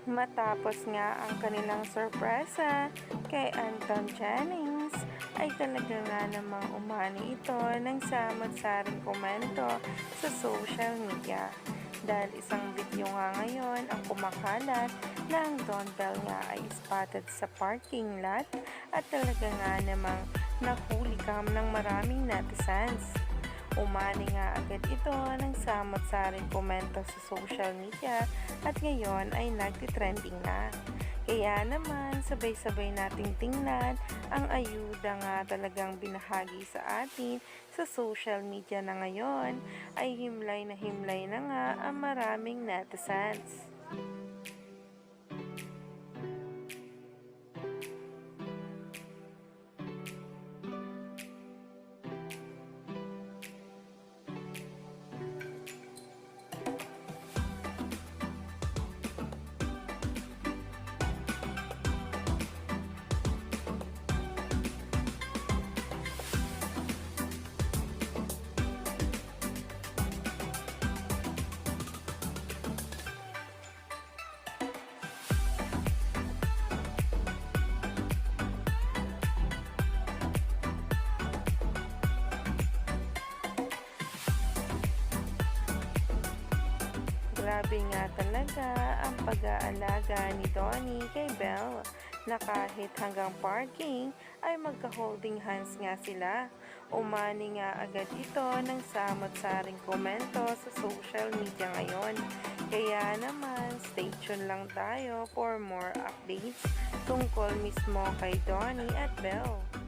Matapos nga ang kanilang sorpresa kay Anton Jennings, ay talaga nga namang umani ito ng samot-saring komento sa social media. Dahil isang video nga ngayon ang kumakalat na ang Don Bell nga ay spotted sa parking lot at talaga nga namang nahuli kam ng maraming netizens. Umani nga agad ito ng samot-saring komento sa social media at ngayon ay nagtitrending na. Kaya naman sabay-sabay nating tingnan ang ayuda nga talagang binahagi sa atin sa social media na ngayon ay himlay na nga ang maraming netizens. Grabe nga talaga ang pag-aalaga ni Donnie kay Belle na kahit hanggang parking ay magka-holding hands nga sila. Umani nga agad ito ng samot-saring komento sa social media ngayon. Kaya naman, stay tuned lang tayo for more updates tungkol mismo kay Donnie at Belle.